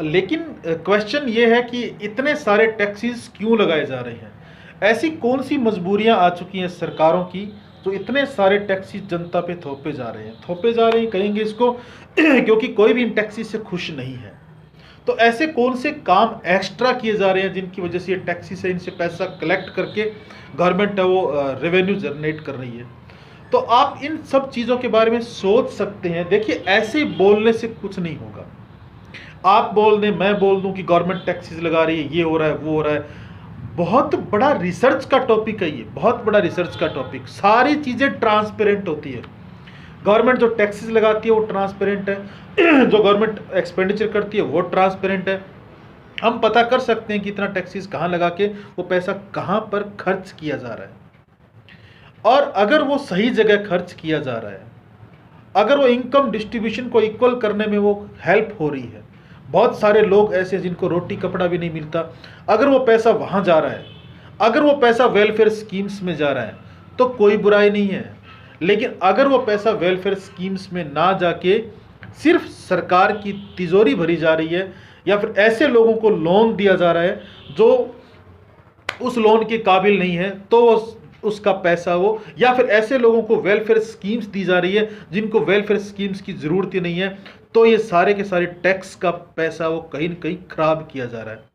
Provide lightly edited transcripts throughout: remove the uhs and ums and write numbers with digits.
लेकिन क्वेश्चन ये है कि इतने सारे टैक्सेस क्यों लगाए जा रहे हैं? ऐसी कौन सी मजबूरियां आ चुकी हैं सरकारों की जो इतने सारे टैक्सेस जनता पे थोपे जा रहे हैं? थोपे जा रहे हैं कहेंगे इसको क्योंकि कोई भी इन टैक्सेस से खुश नहीं है। तो ऐसे कौन से काम एक्स्ट्रा किए जा रहे हैं जिनकी वजह से ये टैक्सेस है, इनसे पैसा कलेक्ट करके गवर्नमेंट है वो रेवेन्यू जनरेट कर रही है? तो आप इन सब चीज़ों के बारे में सोच सकते हैं। देखिए, ऐसे बोलने से कुछ नहीं होगा। आप बोल दें, मैं बोल दूं कि गवर्नमेंट टैक्सेस लगा रही है, ये हो रहा है, वो हो रहा है, बहुत बड़ा रिसर्च का टॉपिक है ये, बहुत बड़ा रिसर्च का टॉपिक। सारी चीज़ें ट्रांसपेरेंट होती है। गवर्नमेंट जो टैक्सेस लगाती है वो ट्रांसपेरेंट है, जो गवर्नमेंट एक्सपेंडिचर करती है वो ट्रांसपेरेंट है। हम पता कर सकते हैं कि इतना टैक्सेस कहाँ लगा के वो पैसा कहाँ पर खर्च किया जा रहा है। और अगर वो सही जगह खर्च किया जा रहा है, अगर वो इनकम डिस्ट्रीब्यूशन को इक्वल करने में वो हेल्प हो रही है, बहुत सारे लोग ऐसे जिनको रोटी कपड़ा भी नहीं मिलता, अगर वो पैसा वहाँ जा रहा है, अगर वो पैसा वेलफेयर स्कीम्स में जा रहा है तो कोई बुराई नहीं है। लेकिन अगर वो पैसा वेलफेयर स्कीम्स में ना जाके सिर्फ सरकार की तिजोरी भरी जा रही है, या फिर ऐसे लोगों को लोन दिया जा रहा है जो उस लोन के काबिल नहीं है, तो उसका पैसा वो, या फिर ऐसे लोगों को वेलफेयर स्कीम्स दी जा रही है जिनको वेलफेयर स्कीम्स की ज़रूरत ही नहीं है, तो ये सारे के सारे टैक्स का पैसा वो कहीं ना कहीं खराब किया जा रहा है।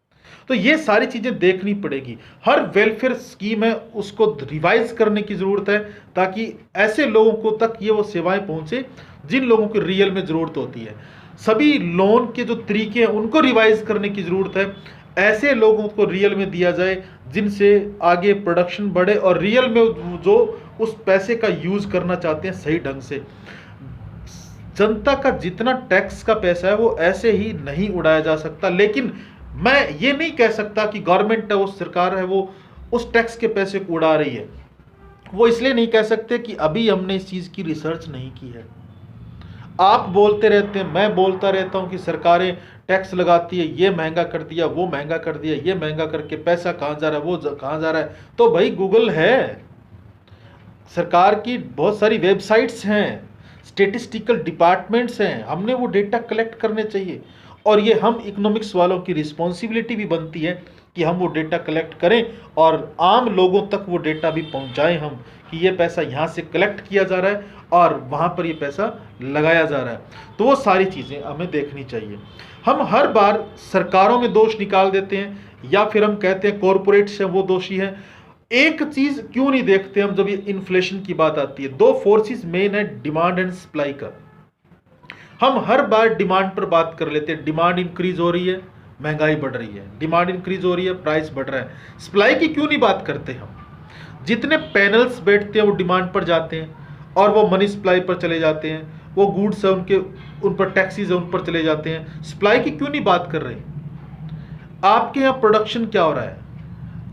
तो ये सारी चीज़ें देखनी पड़ेगी। हर वेलफेयर स्कीम है उसको रिवाइज करने की ज़रूरत है, ताकि ऐसे लोगों को तक ये वो सेवाएं पहुंचे जिन लोगों की रियल में ज़रूरत होती है। सभी लोन के जो तरीके हैं उनको रिवाइज करने की ज़रूरत है, ऐसे लोगों को रियल में दिया जाए जिनसे आगे प्रोडक्शन बढ़े और रियल में जो उस पैसे का यूज़ करना चाहते हैं सही ढंग से। जनता का जितना टैक्स का पैसा है वो ऐसे ही नहीं उड़ाया जा सकता। लेकिन मैं ये नहीं कह सकता कि गवर्नमेंट है, वो सरकार है, वो उस टैक्स के पैसे को उड़ा रही है। वो इसलिए नहीं कह सकते कि अभी हमने इस चीज़ की रिसर्च नहीं की है। आप बोलते रहते हैं, मैं बोलता रहता हूं कि सरकारें टैक्स लगाती है, ये महंगा कर दिया, वो महंगा कर दिया, ये महंगा करके पैसा कहाँ जा रहा है, वो कहाँ जा रहा है। तो भाई गूगल है, सरकार की बहुत सारी वेबसाइट्स हैं, स्टेटिस्टिकल डिपार्टमेंट्स हैं, हमने वो डेटा कलेक्ट करने चाहिए। और ये हम इकोनॉमिक्स वालों की रिस्पॉन्सिबिलिटी भी बनती है कि हम वो डेटा कलेक्ट करें और आम लोगों तक वो डेटा भी पहुंचाएं हम, कि ये पैसा यहाँ से कलेक्ट किया जा रहा है और वहाँ पर ये पैसा लगाया जा रहा है। तो वो सारी चीज़ें हमें देखनी चाहिए। हम हर बार सरकारों में दोष निकाल देते हैं, या फिर हम कहते हैं कॉरपोरेट्स हैं वो दोषी हैं। एक चीज़ क्यों नहीं देखते हम जब ये इन्फ्लेशन की बात आती है? दो फोर्सेस मेन है, डिमांड एंड सप्लाई का। हम हर बार डिमांड पर बात कर लेते हैं, डिमांड इंक्रीज हो रही है, महंगाई बढ़ रही है, डिमांड इंक्रीज हो रही है, प्राइस बढ़ रहा है। सप्लाई की क्यों नहीं बात करते हम? जितने पैनल्स बैठते हैं वो डिमांड पर जाते हैं और वो मनी सप्लाई पर चले जाते हैं, वो गुड्स है उनके, उन पर टैक्सीज है उन पर चले जाते हैं। सप्लाई की क्यों नहीं बात कर रहे? आपके यहाँ प्रोडक्शन क्या हो रहा है?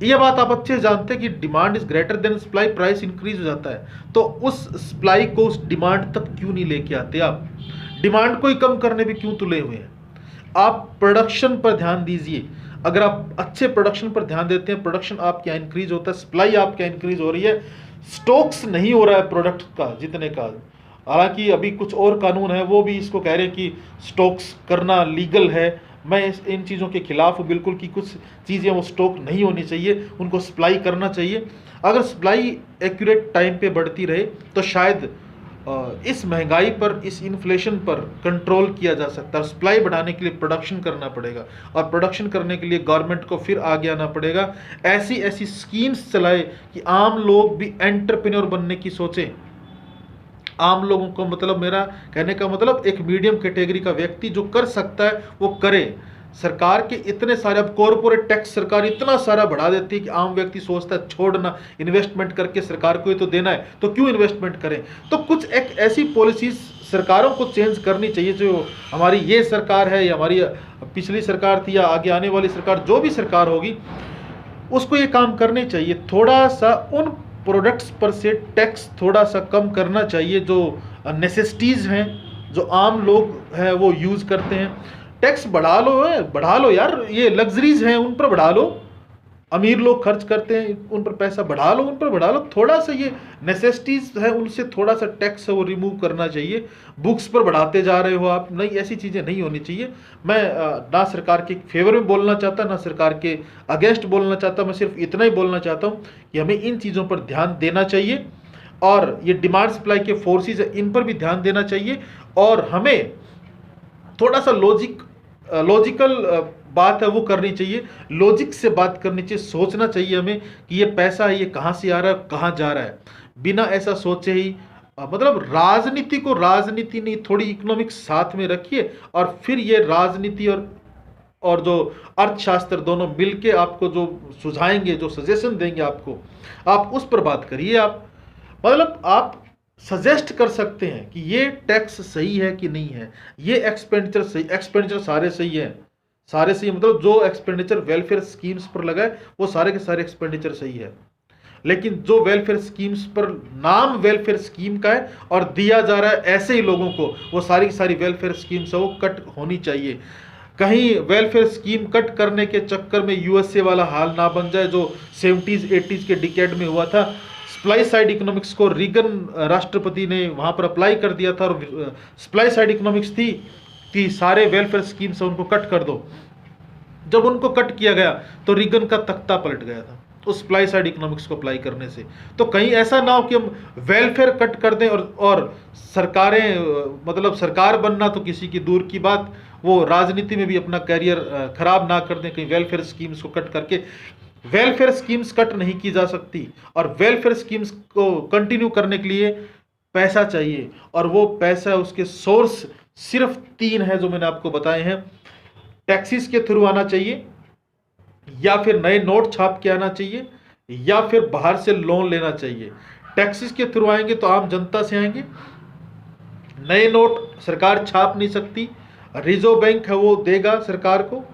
ये बात आप अच्छे जानते हैं कि demand is greater than supply, price increase हो जाता है। तो उस सप्लाई को उस डिमांड तक क्यों नहीं लेके आते आप? डिमांड को ही कम करने पे क्यों तुले हुए हैं? आप प्रोडक्शन पर ध्यान दीजिए। अगर आप अच्छे प्रोडक्शन पर ध्यान देते हैं, प्रोडक्शन आपके यहाँ इंक्रीज होता है, सप्लाई आपके यहाँ इंक्रीज हो रही है, स्टॉक्स नहीं हो रहा है प्रोडक्ट का जितने का। हालांकि अभी कुछ और कानून है वो भी इसको कह रहे हैं कि स्टॉक्स करना लीगल है। मैं इन चीज़ों के खिलाफ हूँ बिल्कुल, कि कुछ चीज़ें वो स्टॉक नहीं होनी चाहिए, उनको सप्लाई करना चाहिए। अगर सप्लाई एक्यूरेट टाइम पे बढ़ती रहे तो शायद इस महंगाई पर, इस इन्फ्लेशन पर कंट्रोल किया जा सकता है। सप्लाई बढ़ाने के लिए प्रोडक्शन करना पड़ेगा, और प्रोडक्शन करने के लिए गवर्नमेंट को फिर आगे आना पड़ेगा। ऐसी ऐसी स्कीम्स चलाए कि आम लोग भी एंटरप्रेन्योर बनने की सोचें। आम लोगों को मतलब, मेरा कहने का मतलब एक मीडियम कैटेगरी का व्यक्ति जो कर सकता है वो करे। सरकार के इतने सारे, अब कॉर्पोरेट टैक्स सरकार इतना सारा बढ़ा देती है कि आम व्यक्ति सोचता है छोड़ना, इन्वेस्टमेंट करके सरकार को ही तो देना है, तो क्यों इन्वेस्टमेंट करें। तो कुछ एक ऐसी पॉलिसीज सरकारों को चेंज करनी चाहिए, जो हमारी ये सरकार है या हमारी पिछली सरकार थी या आगे आने वाली सरकार, जो भी सरकार होगी उसको ये काम करने चाहिए। थोड़ा सा उन प्रोडक्ट्स पर से टैक्स थोड़ा सा कम करना चाहिए जो नेसेसिटीज़ हैं, जो आम लोग हैं वो यूज़ करते हैं। टैक्स बढ़ा लो यार, ये लग्जरीज हैं उन पर बढ़ा लो। अमीर लोग खर्च करते हैं, उन पर पैसा बढ़ा लो, उन पर बढ़ा लो, थोड़ा सा ये नेसेसिटीज है उनसे थोड़ा सा टैक्स है वो रिमूव करना चाहिए। बुक्स पर बढ़ाते जा रहे हो आप, नहीं, ऐसी चीज़ें नहीं होनी चाहिए। मैं ना सरकार के फेवर में बोलना चाहता, ना सरकार के अगेंस्ट बोलना चाहता, मैं सिर्फ इतना ही बोलना चाहता हूँ कि हमें इन चीज़ों पर ध्यान देना चाहिए, और ये डिमांड सप्लाई के फोर्सेस है इन पर भी ध्यान देना चाहिए, और हमें थोड़ा सा लॉजिकल बात है वो करनी चाहिए, लॉजिक से बात करनी चाहिए, सोचना चाहिए हमें कि ये पैसा है ये कहाँ से आ रहा है, कहाँ जा रहा है। बिना ऐसा सोचे ही मतलब राजनीति को राजनीति नहीं, थोड़ी इकोनॉमिक्स साथ में रखिए, और फिर ये राजनीति और जो अर्थशास्त्र दोनों मिलके आपको जो सुझाएंगे, जो सजेशन देंगे आपको, आप उस पर बात करिए। आप मतलब आप सजेस्ट कर सकते हैं कि ये टैक्स सही है कि नहीं है, ये एक्सपेंडिचर सही, एक्सपेंडिचर सारे सही है, सारे सही, मतलब जो एक्सपेंडिचर वेलफेयर स्कीम्स पर लगा है वो सारे के सारे एक्सपेंडिचर सही है। लेकिन जो वेलफेयर स्कीम्स पर नाम वेलफेयर स्कीम का है और दिया जा रहा है ऐसे ही लोगों को, वो सारी की सारी वेलफेयर स्कीम्स है वो कट होनी चाहिए। कहीं वेलफेयर स्कीम कट करने के चक्कर में यूएसए वाला हाल ना बन जाए जो 70s 80s के डिकेड में हुआ था। सप्लाई साइड इकोनॉमिक्स को रीगन राष्ट्रपति ने वहाँ पर अप्लाई कर दिया था, और सप्लाई साइड इकोनॉमिक्स थी कि सारे वेलफेयर स्कीम्स है उनको कट कर दो। जब उनको कट किया गया तो रीगन का तख्ता पलट गया था उस सप्लाई साइड इकोनॉमिक्स को अप्लाई करने से। तो कहीं ऐसा ना हो कि हम वेलफेयर कट कर दें और सरकारें, मतलब सरकार बनना तो किसी की दूर की बात, वो राजनीति में भी अपना करियर खराब ना कर दें कहीं वेलफेयर स्कीम्स को कट करके। वेलफेयर स्कीम्स कट नहीं की जा सकती, और वेलफेयर स्कीम्स को कंटिन्यू करने के लिए पैसा चाहिए, और वो पैसा उसके सोर्स सिर्फ 3 है जो मैंने आपको बताए हैं। टैक्सेस के थ्रू आना चाहिए, या फिर नए नोट छाप के आना चाहिए, या फिर बाहर से लोन लेना चाहिए। टैक्सेस के थ्रू आएंगे तो आम जनता से आएंगे, नए नोट सरकार छाप नहीं सकती, रिजर्व बैंक है वो देगा सरकार को,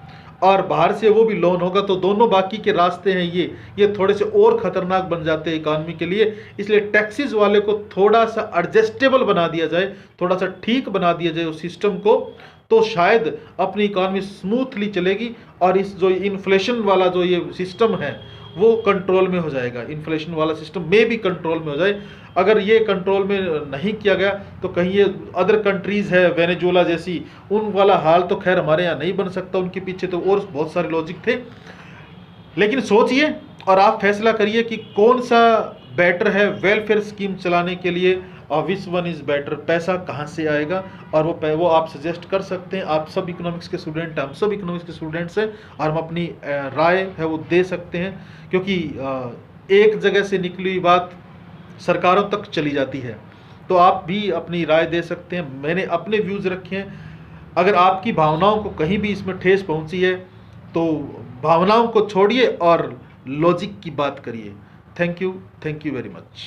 और बाहर से वो भी लोन होगा। तो दोनों बाकी के रास्ते हैं ये थोड़े से और खतरनाक बन जाते हैं इकॉनमी के लिए। इसलिए टैक्सेस वाले को थोड़ा सा एडजस्टेबल बना दिया जाए, थोड़ा सा ठीक बना दिया जाए उस सिस्टम को, तो शायद अपनी इकॉनमी स्मूथली चलेगी, और इस जो इन्फ्लेशन वाला जो ये सिस्टम है वो कंट्रोल में हो जाएगा, इन्फ्लेशन वाला सिस्टम में भी कंट्रोल में हो जाए। अगर ये कंट्रोल में नहीं किया गया तो कहीं ये अदर कंट्रीज़ है वेनेजुएला जैसी, उन वाला हाल तो खैर हमारे यहाँ नहीं बन सकता, उनके पीछे तो और बहुत सारे लॉजिक थे। लेकिन सोचिए और आप फैसला करिए कि कौन सा बेटर है वेलफेयर स्कीम चलाने के लिए, और विच वन इज़ बेटर, पैसा कहाँ से आएगा, और वो आप सजेस्ट कर सकते हैं। आप सब इकोनॉमिक्स के स्टूडेंट हैं, हम सब इकोनॉमिक्स के स्टूडेंट्स हैं, और हम अपनी राय है वो दे सकते हैं, क्योंकि एक जगह से निकली बात सरकारों तक चली जाती है। तो आप भी अपनी राय दे सकते हैं, मैंने अपने व्यूज़ रखे हैं। अगर आपकी भावनाओं को कहीं भी इसमें ठेस पहुंची है तो भावनाओं को छोड़िए और लॉजिक की बात करिए। Thank you very much.